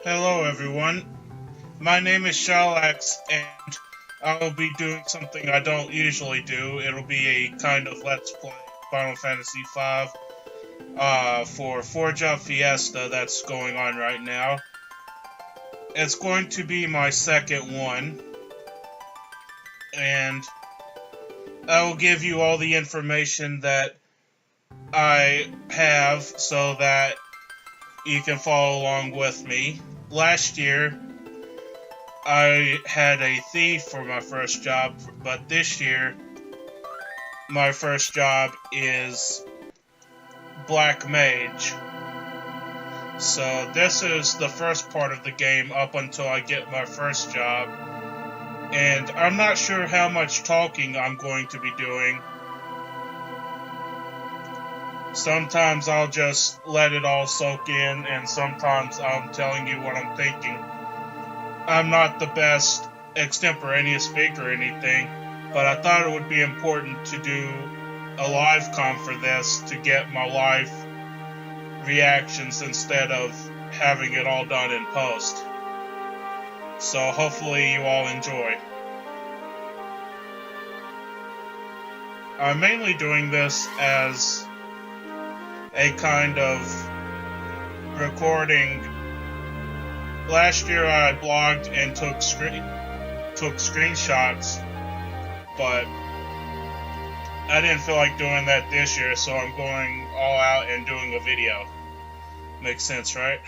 Hello everyone, my name is Shalax and I will be doing something I don't usually do. It'll be a kind of Let's Play Final Fantasy V for Four Job Fiesta that's going on right now. It's going to be my second one, and I will give you all the information that I have so that you can follow along with me. Last year, I had a thief for my first job, but this year, my first job is Black Mage. So this is the first part of the game up until I get my first job. And I'm not sure how much talking I'm going to be doing. Sometimes I'll just let it all soak in, and sometimes I'm telling you what I'm thinking. I'm not the best extemporaneous speaker or anything, but I thought it would be important to do a live com for this to get my live reactions instead of having it all done in post. So hopefully you all enjoy. I'm mainly doing this as a kind of recording. Last year I blogged and took screenshots, but I didn't feel like doing that this year, so I'm going all out and doing a video. Makes sense, right?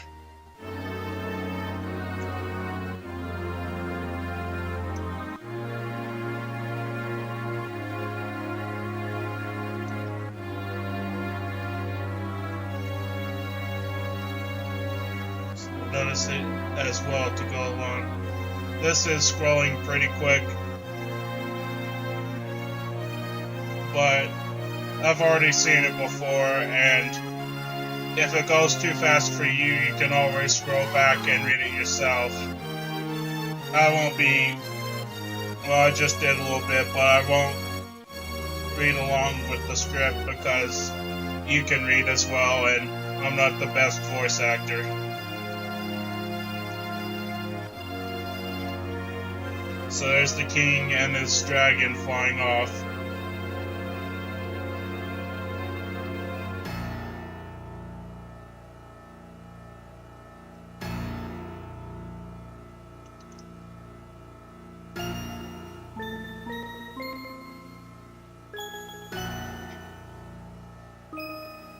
Notice it as well to go along. This is scrolling pretty quick, but I've already seen it before, and if it goes too fast for you, you can always scroll back and read it yourself. I won't be, well, I just did a little bit, but I won't read along with the script because you can read as well, and I'm not the best voice actor. So there's the king and his dragon flying off.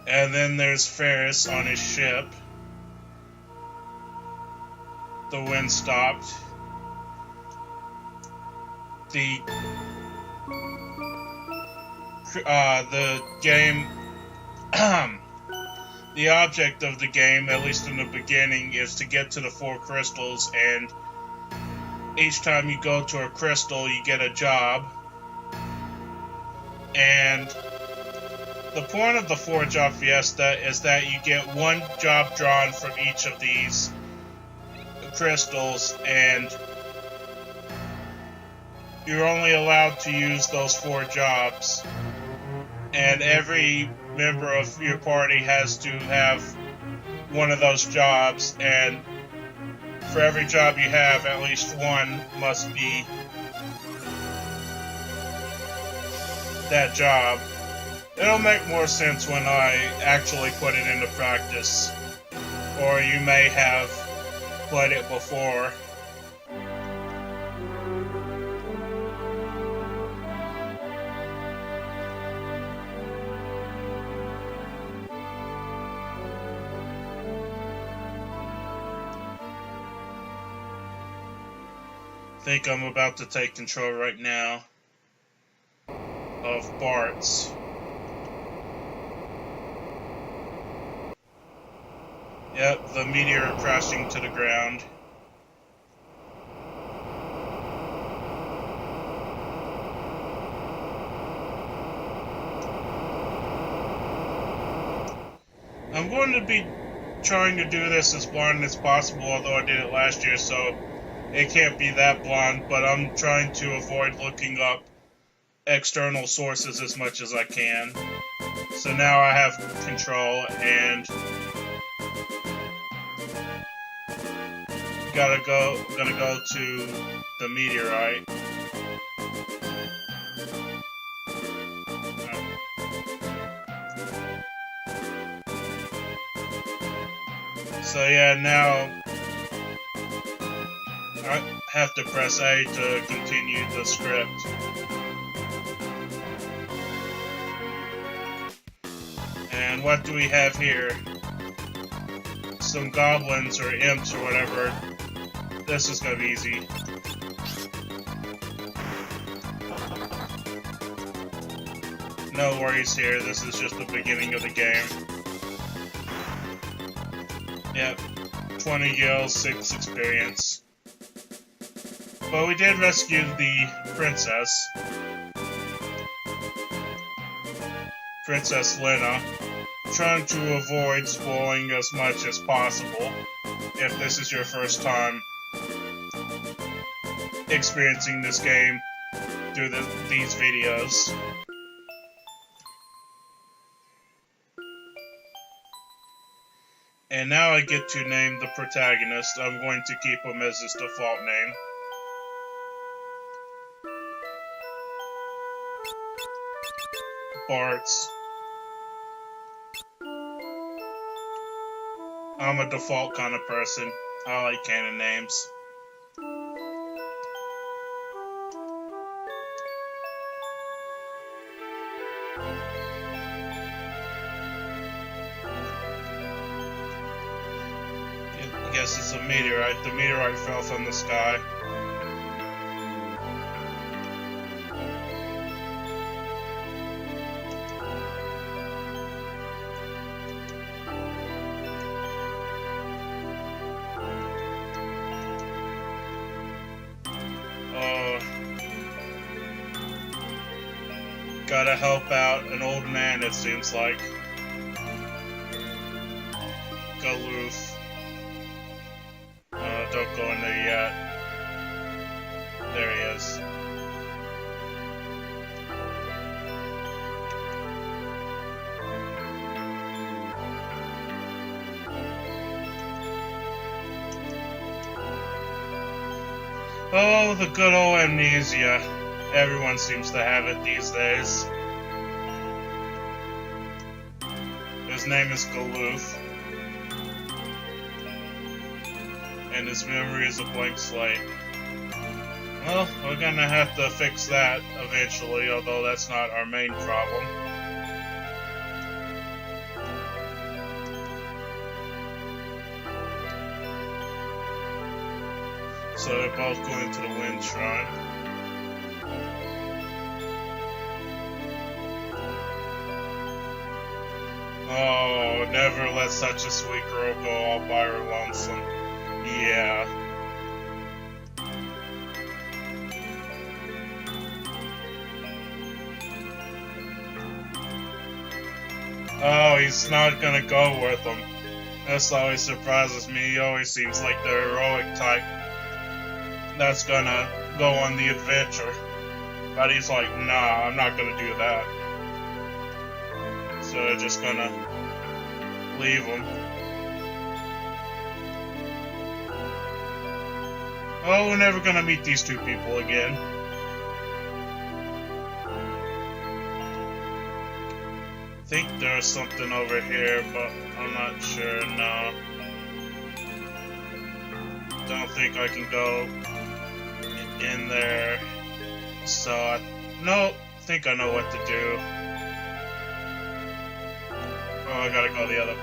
And then there's Ferris on his ship. The wind stopped. The game, the object of the game, at least in the beginning, is to get to the 4 crystals, and each time you go to a crystal, you get a job. And the point of the Four Job Fiesta is that you get 1 job drawn from each of these crystals, and you're only allowed to use those 4 jobs, and every member of your party has to have one of those jobs, and for every job you have, at least one must be that job. It'll make more sense when I actually put it into practice, or you may have played it before. I think I'm about to take control right now of Bart's. Yep, the meteor crashing to the ground. I'm going to be trying to do this as blind as possible, although I did it last year, so it can't be that blind, but I'm trying to avoid looking up external sources as much as I can. So now I have control, and Gonna go to the meteorite. So yeah, now I have to press A to continue the script. And what do we have here? Some goblins or imps or whatever. This is gonna be easy. No worries here, this is just the beginning of the game. Yep, 20 gills, 6 experience. But we did rescue the princess. Princess Lena. Trying to avoid spoiling as much as possible if this is your first time experiencing this game through these videos. And now I get to name the protagonist. I'm going to keep him as his default name. Bart's. I'm a default kind of person. I like canon names. I guess it's a meteorite. The meteorite fell from the sky. Gotta help out an old man, it seems like. Galoof. Don't go in there yet. There he is. Oh, the good old amnesia. Everyone seems to have it these days. His name is Galoof. And his memory is a blank slate. Well, we're gonna have to fix that eventually, although that's not our main problem. So they're both going to the Wind Shrine. Oh, never let such a sweet girl go all by her lonesome. Yeah. Oh, he's not gonna go with them. This always surprises me. He always seems like the heroic type that's gonna go on the adventure. But he's like, nah, I'm not gonna do that. So they're just gonna leave him. Oh, we're never gonna meet these two people again. I think there's something over here, but I'm not sure, no. Don't think I can go in there. So, I think I know what to do. Oh, I gotta go the other.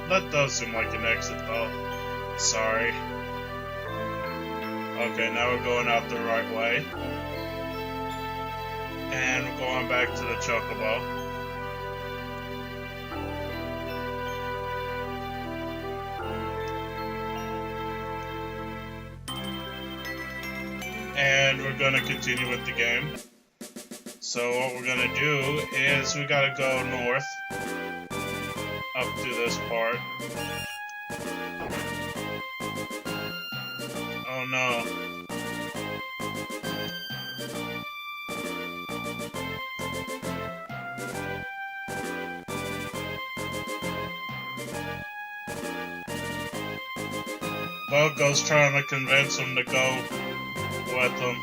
That does seem like an exit, though. Sorry. Okay, now we're going out the right way. And we're going back to the Chocobo. And we're gonna continue with the game. So what we're gonna do is we gotta go north up to this part. Oh no. Bogo's trying to convince him to go with him.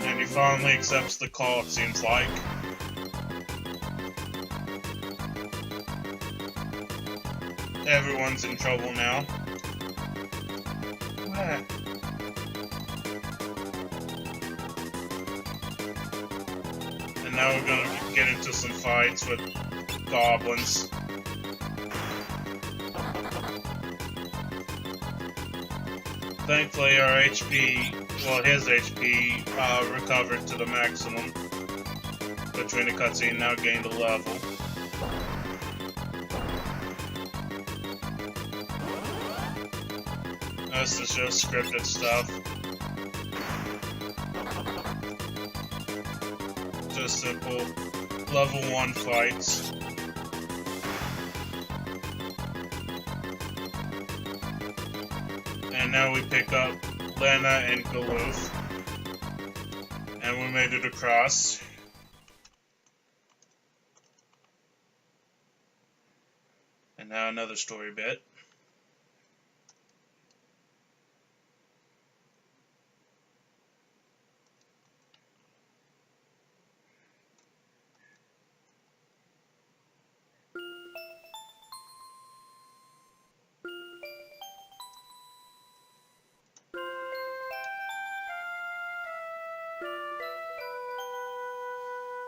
And he finally accepts the call, it seems like. Everyone's in trouble now. And now we're gonna get into some fights with goblins. Thankfully our HP, well his HP, recovered to the maximum between the cutscene, now gained a level. This is just scripted stuff. Just simple level 1 fights. And now we pick up Lena and Galoof. And we made it across. And now another story bit.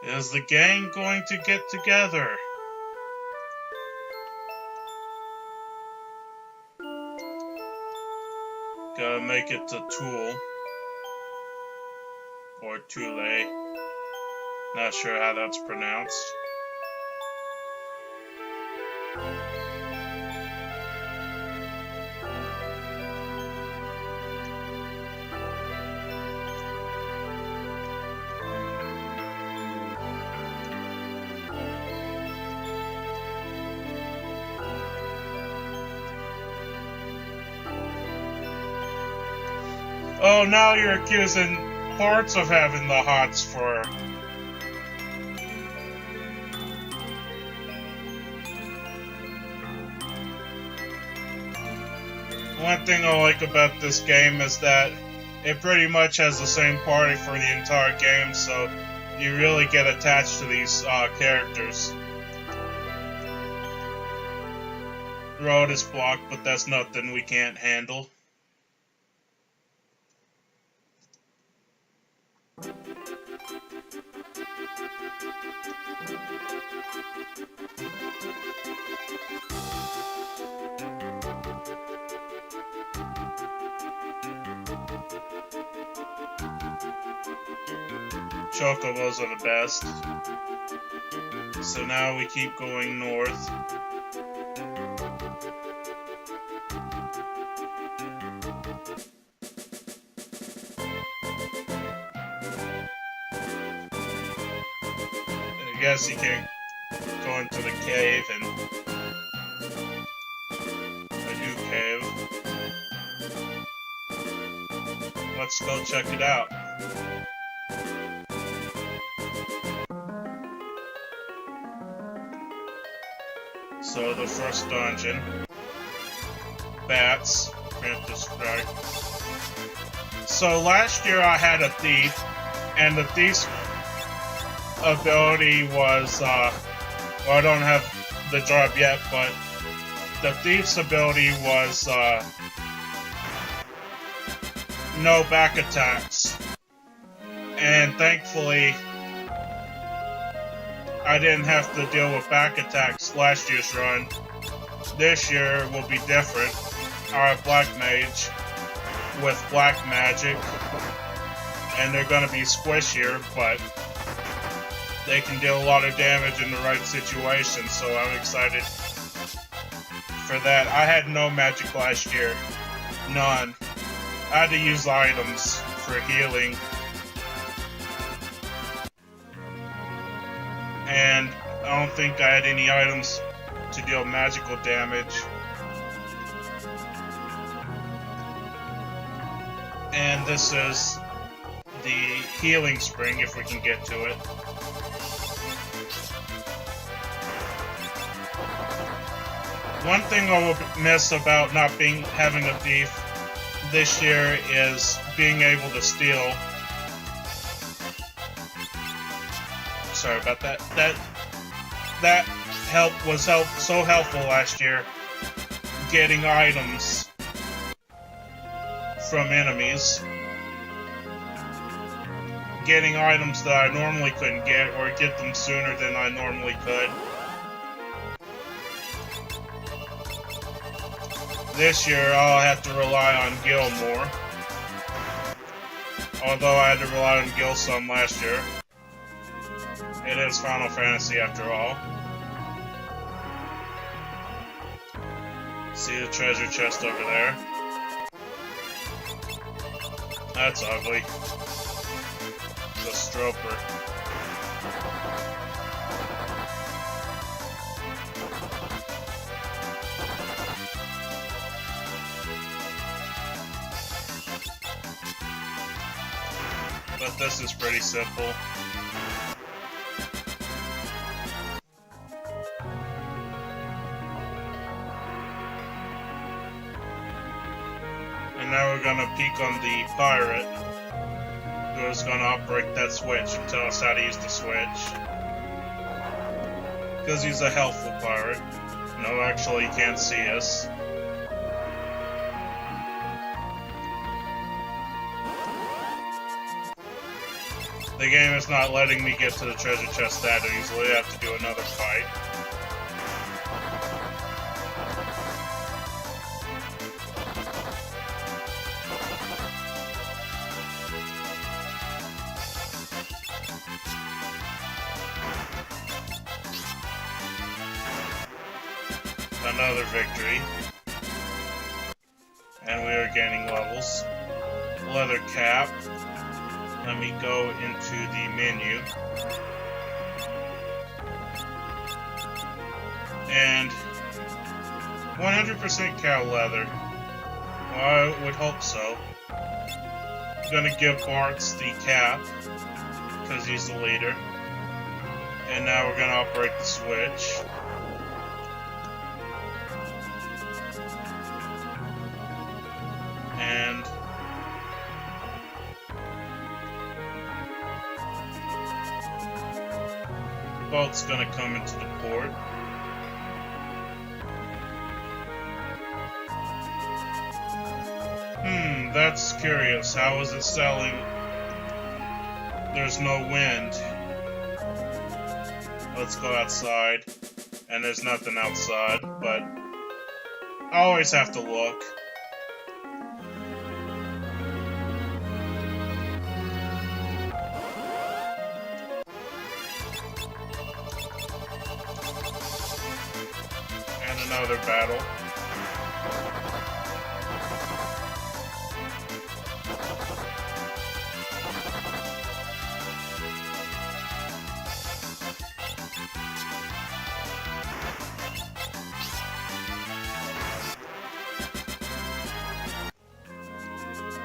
Is the gang going to get together? Gotta make it to Tool. Or Tule. Not sure how that's pronounced. Oh, now you're accusing parts of having the hots for... One thing I like about this game is that it pretty much has the same party for the entire game, so you really get attached to these characters. Road is blocked, but that's nothing we can't handle. Chocobos are the best. So now we keep going north. I guess you can go into the cave and a new cave. Let's go check it out. So the first dungeon, bats, preemptive strike. So last year I had a thief, and the thief's ability was, well, I don't have the job yet, but the thief's ability was no back attacks. And thankfully, I didn't have to deal with back attacks last year's run. This year will be different. I have Black Mage with Black Magic, and they're going to be squishier, but they can deal a lot of damage in the right situation, so I'm excited for that. I had no magic last year. None. I had to use items for healing. And I don't think I had any items to deal magical damage. And this is the healing spring, if we can get to it. One thing I will miss about not having a thief this year is being able to steal. Sorry about that. That was so helpful last year. Getting items from enemies. Getting items that I normally couldn't get, or get them sooner than I normally could. This year, I'll have to rely on Gil more. Although I had to rely on Gil some last year. It is Final Fantasy after all. See the treasure chest over there? That's ugly. The Stroper. But this is pretty simple. And now we're gonna peek on the pirate, who is gonna operate that switch and tell us how to use the switch. Because he's a helpful pirate. No, actually, he can't see us. The game is not letting me get to the treasure chest that easily. I have to do another fight. Another victory. And we are gaining levels. Leather cap. Let me go into the menu. And 100% cow leather. Well, I would hope so. I'm gonna give Bart's the cap, because he's the leader. And now we're gonna operate the switch. And boat's gonna come into the port. That's curious. How is it sailing? There's no wind. Let's go outside. And there's nothing outside, but I always have to look. And another battle.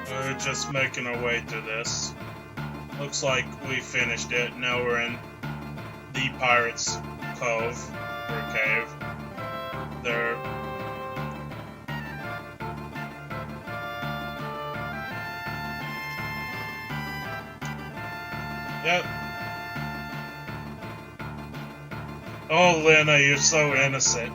We're just making our way through this. Looks like we finished it. Now we're in the Pirates' Cove, or cave. There. Yep. Oh, Lena, you're so innocent.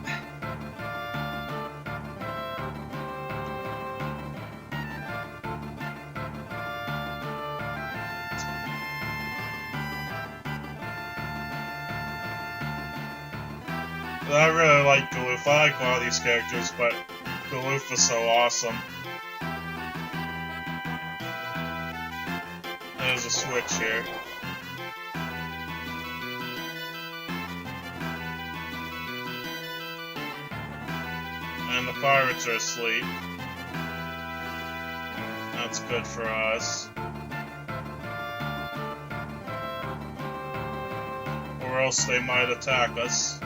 I really like Galoof. I like all these characters, but Galoof is so awesome. There's a switch here. And the pirates are asleep. That's good for us. Or else they might attack us.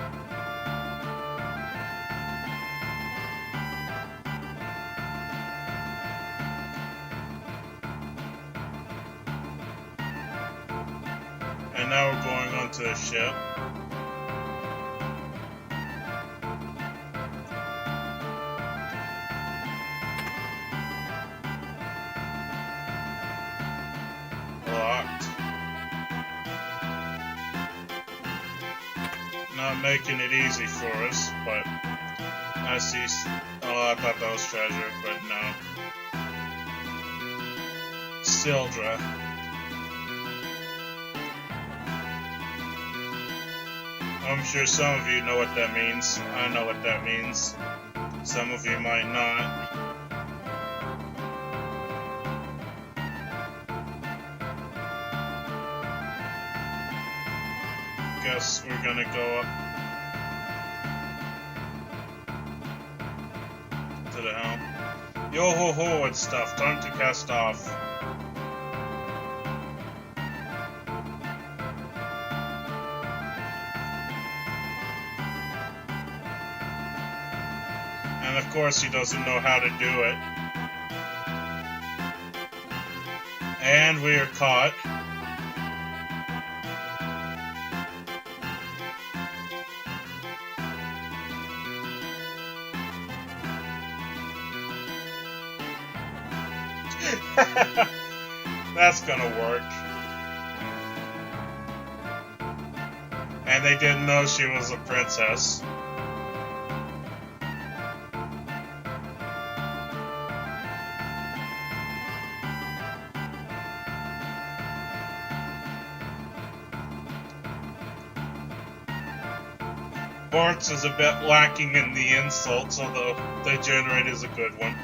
And now we're going onto the ship. Not making it easy for us, but I see. Oh, I thought that was treasure, but no. Sildra. I'm sure some of you know what that means. I know what that means. Some of you might not. Guess we're gonna go up to the helm. Yo ho ho and stuff. Time to cast off. And of course he doesn't know how to do it. And we are caught. That's gonna work. And they didn't know she was a princess. Bart's is a bit lacking in the insults, although the generate is a good one.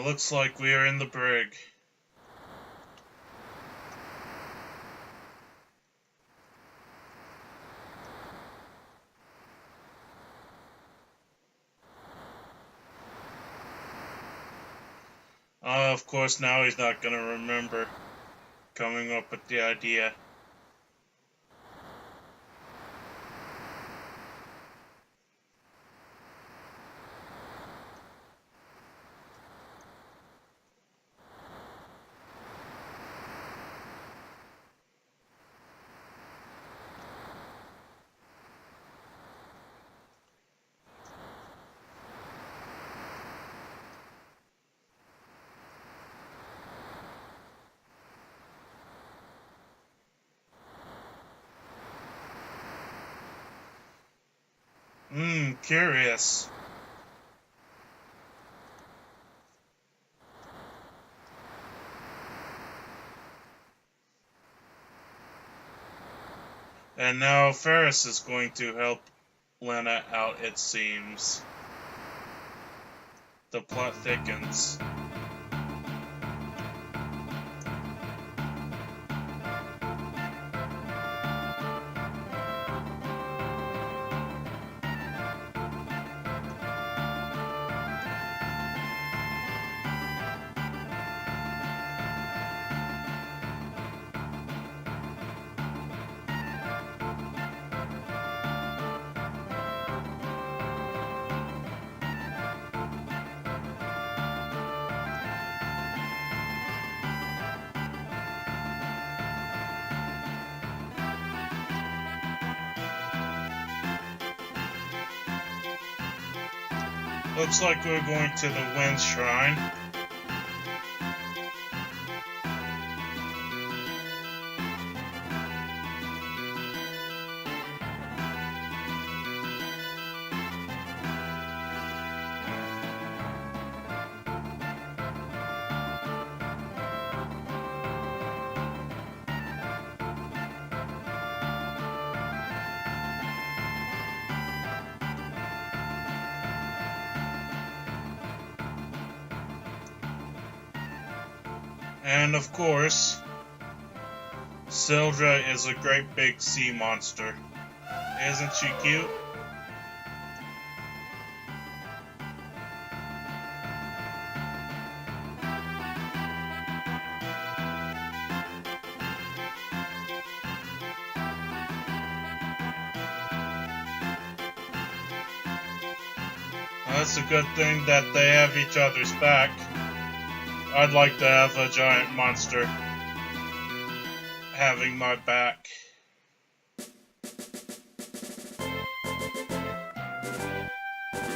Looks like we are in the brig. Of course, now he's not gonna remember coming up with the idea. Curious. And now Ferris is going to help Lena out, it seems. The plot thickens. Looks like we're going to the Wind Shrine. And of course, Sildra is a great big sea monster. Isn't she cute? That's a good thing that they have each other's back. I'd like to have a giant monster having my back.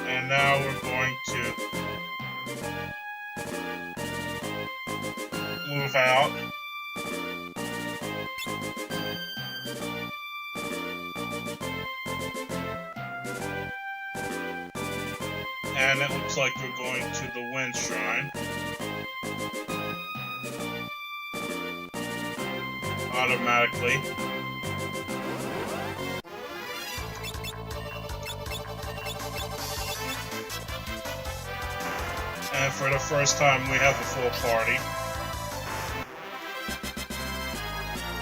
And now we're going to move out. And it looks like we're going to the Wind Shrine. Automatically. And for the first time we have a full party.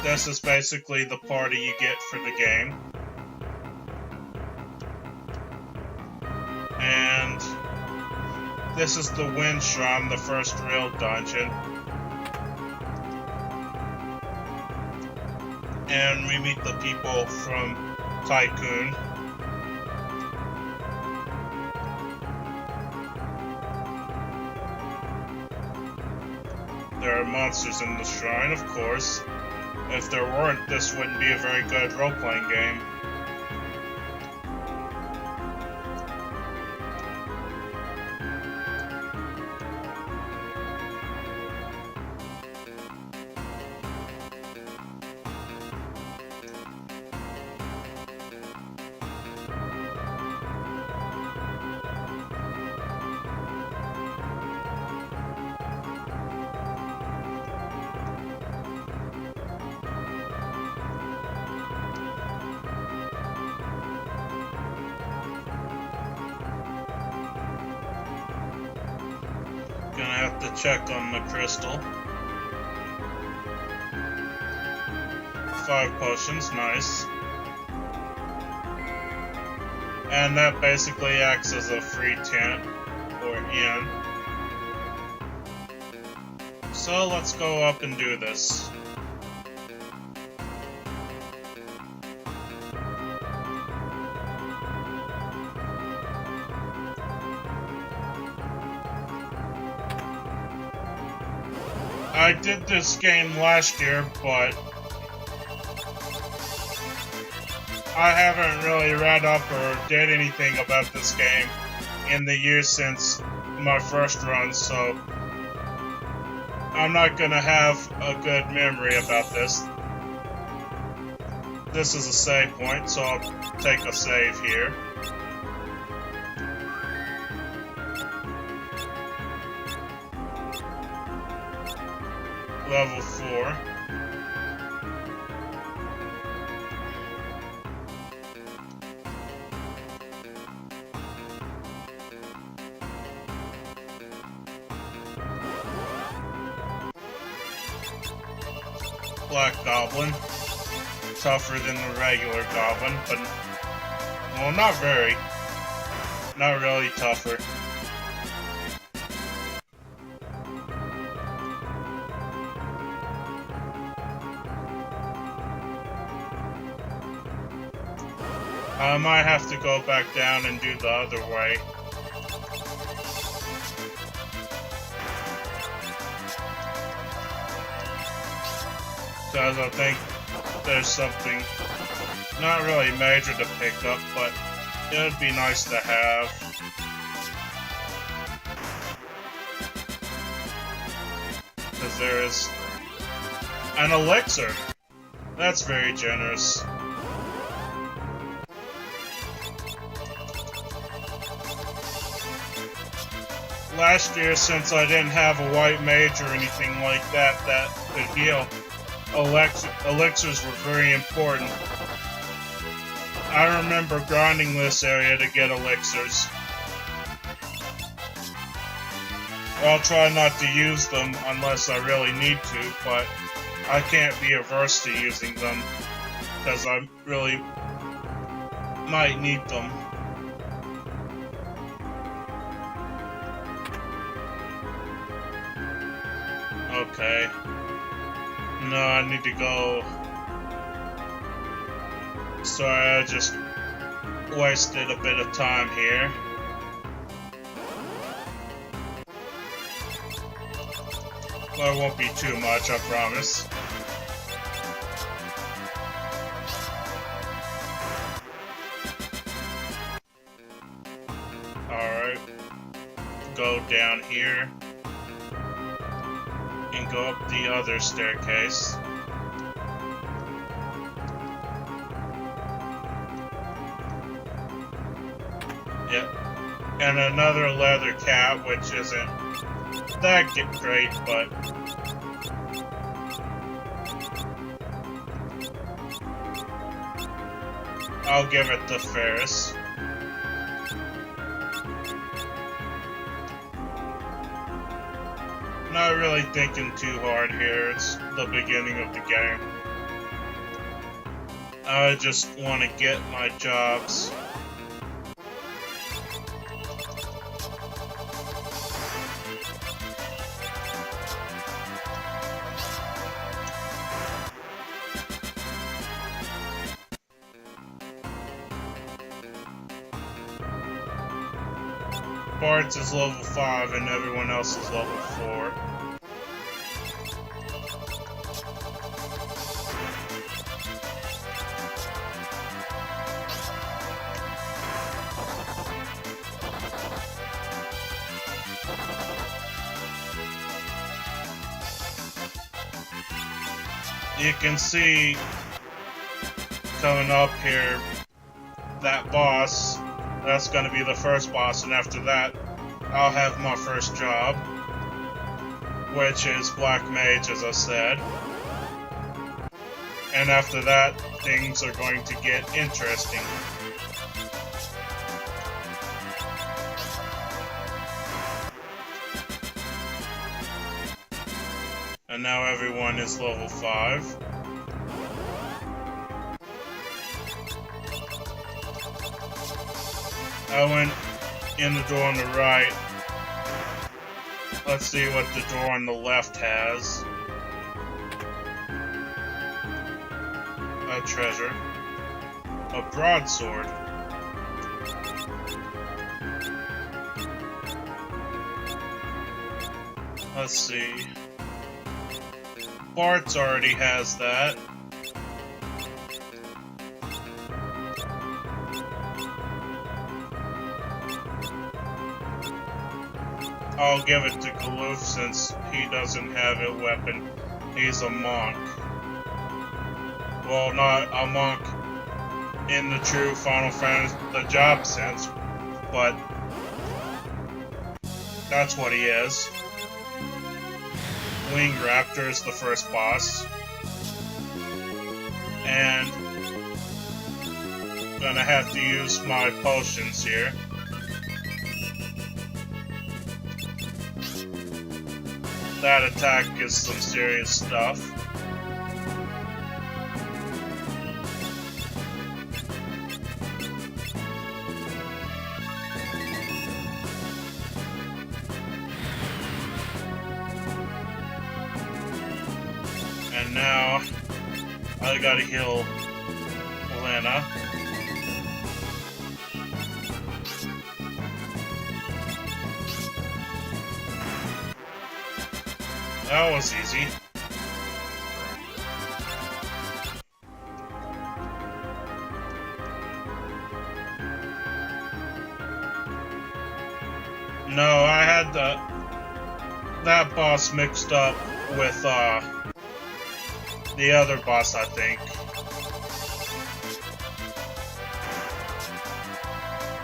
This is basically the party you get for the game. And this is the Wind Shrine, the first real dungeon. And we meet the people from Tycoon. There are monsters in the shrine, of course. If there weren't, this wouldn't be a very good role-playing game. Gonna have to check on the crystal. 5 potions, nice. And that basically acts as a free tent or inn. So let's go up and do this. I did this game last year, but I haven't really read up or did anything about this game in the years since my first run, so I'm not gonna have a good memory about this. This is a save point, so I'll take a save here. Level 4. Black Goblin. Tougher than the regular Goblin, but, well, not very. Not really tougher. I might have to go back down and do the other way. Because I think there's something not really major to pick up, but it would be nice to have. Because there is an elixir. That's very generous. Last year, since I didn't have a white mage or anything like that that could heal, elixirs were very important. I remember grinding this area to get elixirs. I'll try not to use them unless I really need to, but I can't be averse to using them because I really might need them. Okay. No, I need to go. Sorry, I just wasted a bit of time here. Well, it won't be too much, I promise. Alright. Go down here. And go up the other staircase. Yep. And another leather cap, which isn't that great, but I'll give it to Ferris. Not really thinking too hard here, it's the beginning of the game. I just want to get my jobs. Bart's is level 5 and everyone else is level 4. You can see coming up here that boss. That's going to be the first boss, and after that, I'll have my first job, which is Black Mage, as I said. And after that, things are going to get interesting. And now everyone is level 5. I went in the door on the right. Let's see what the door on the left has. A treasure. A broadsword. Let's see. Bart's already has that. I'll give it to Galoof since he doesn't have a weapon. He's a monk. Well, not a monk in the true Final Fantasy, the job sense, but that's what he is. Wing Raptor is the first boss. And gonna have to use my potions here. That attack is some serious stuff. And now I gotta heal Lena. That was easy. No, I had that boss mixed up with the other boss, I think.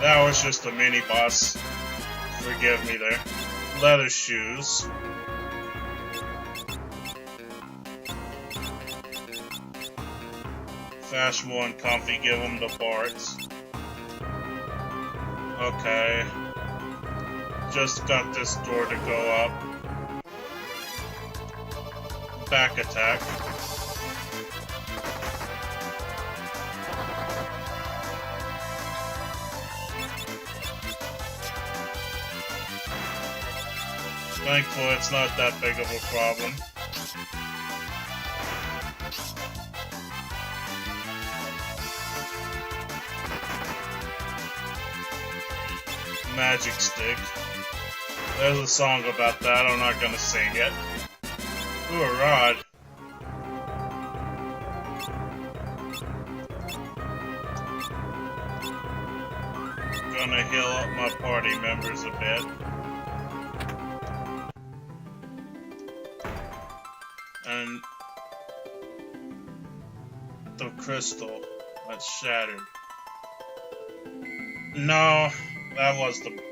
That was just a mini boss. Forgive me there. Leather shoes. Fashionable and comfy, give them the Barts. Okay. Just got this door to go up. Back attack. Thankfully, it's not that big of a problem. Magic stick. There's a song about that, I'm not gonna sing it. Ooh, a rod. Gonna heal up my party members a bit. And the crystal that's shattered. No, that was the...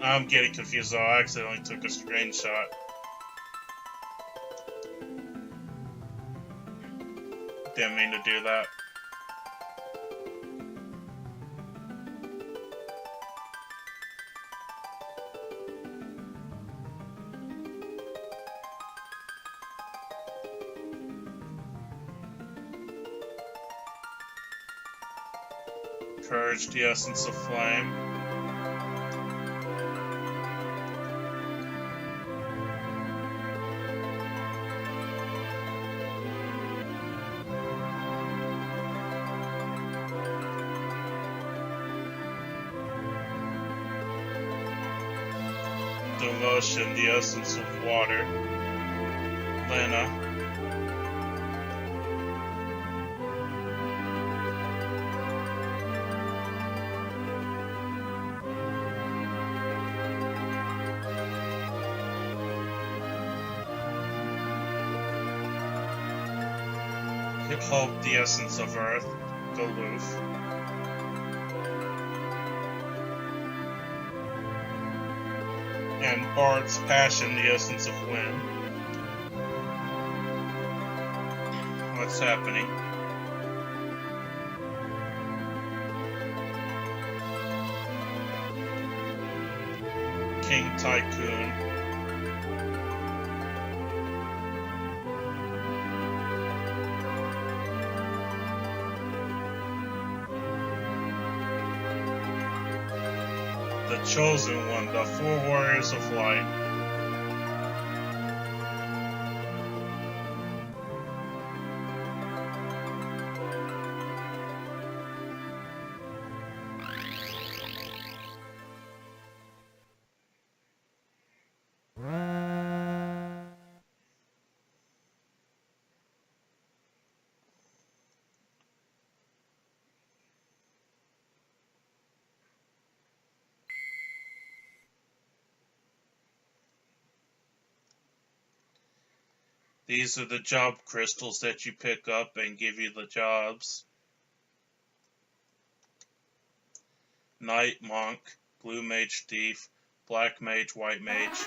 I'm getting confused though, I accidentally took a screenshot. Didn't mean to do that. Purge the essence of flame. Devotion, the essence of water. Lena. Hope, the essence of earth. Galoof. And Bart's passion, the essence of wind. What's happening? King Tycoon. The Chosen One, the Four Warriors of Light. These are the job crystals that you pick up and give you the jobs. Knight, Monk, Blue Mage, Thief, Black Mage, White Mage.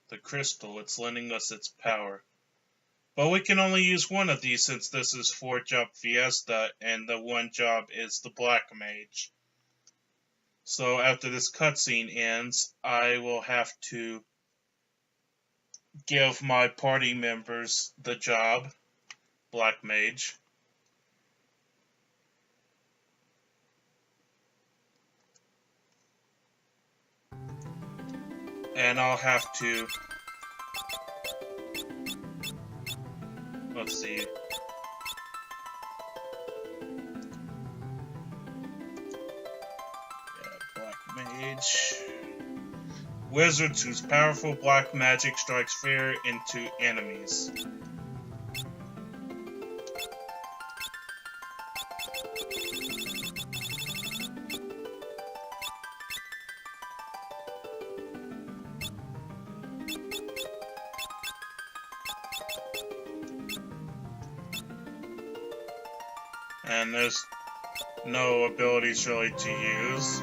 The crystal, it's lending us its power. But we can only use one of these since this is Four Job Fiesta and the one job is the Black Mage. So after this cutscene ends, I will have to give my party members the job, Black Mage. And I'll have to... Let's see. Mage. Wizards whose powerful black magic strikes fear into enemies. And there's no abilities really to use.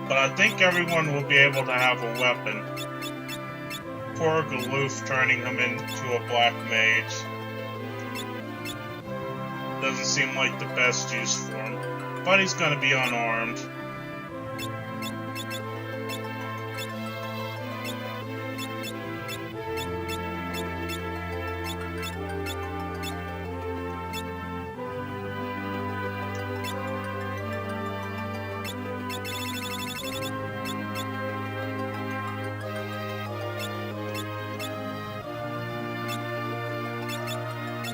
But I think everyone will be able to have a weapon. Poor Galoof turning him into a black mage. Doesn't seem like the best use for him. But he's gonna be unarmed.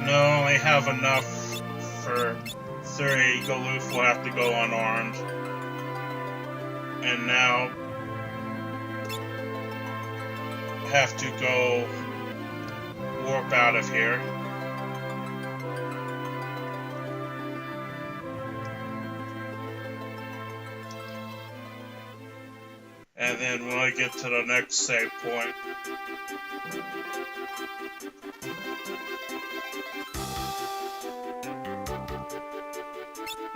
No, I have enough for 3, Galoof will have to go unarmed. And now have to go warp out of here. And then when I get to the next save point,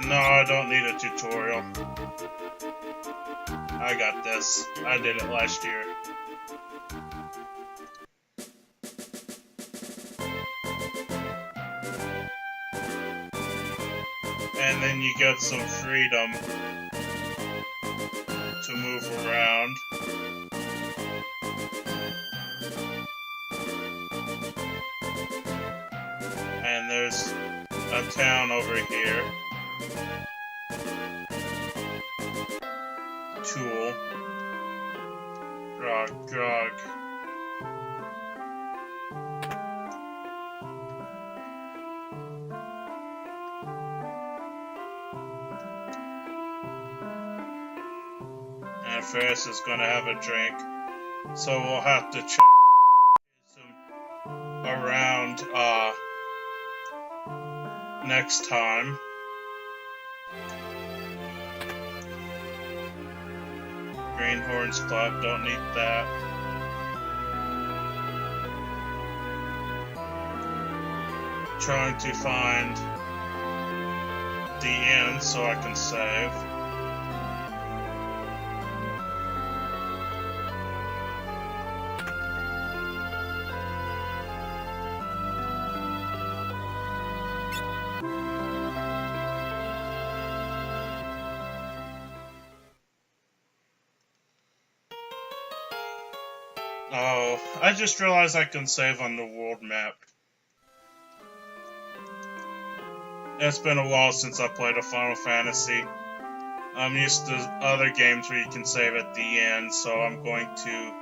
no, I don't need a tutorial. I got this. I did it last year. And then you get some freedom to move around. And there's a town over here. Tool. Grog. And Ferris is gonna have a drink, so we'll have to check him around next time. Greenhorns Club, don't need that. Trying to find the inn so I can save. Oh, I just realized I can save on the world map. It's been a while since I played a Final Fantasy. I'm used to other games where you can save at the end, so I'm going to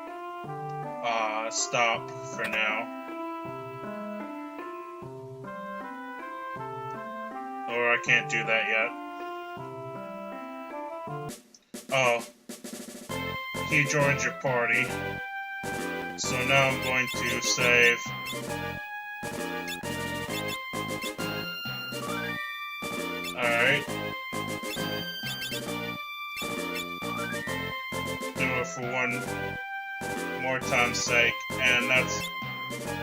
stop for now. Or I can't do that yet. Oh. He joined your party. So now I'm going to save. Alright. Do it for one more time's sake. And that's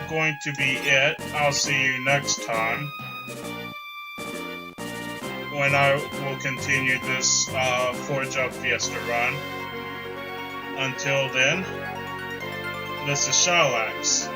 going to be it. I'll see you next time, when I will continue this Four Job Fiesta run. Until then, this is Shylax.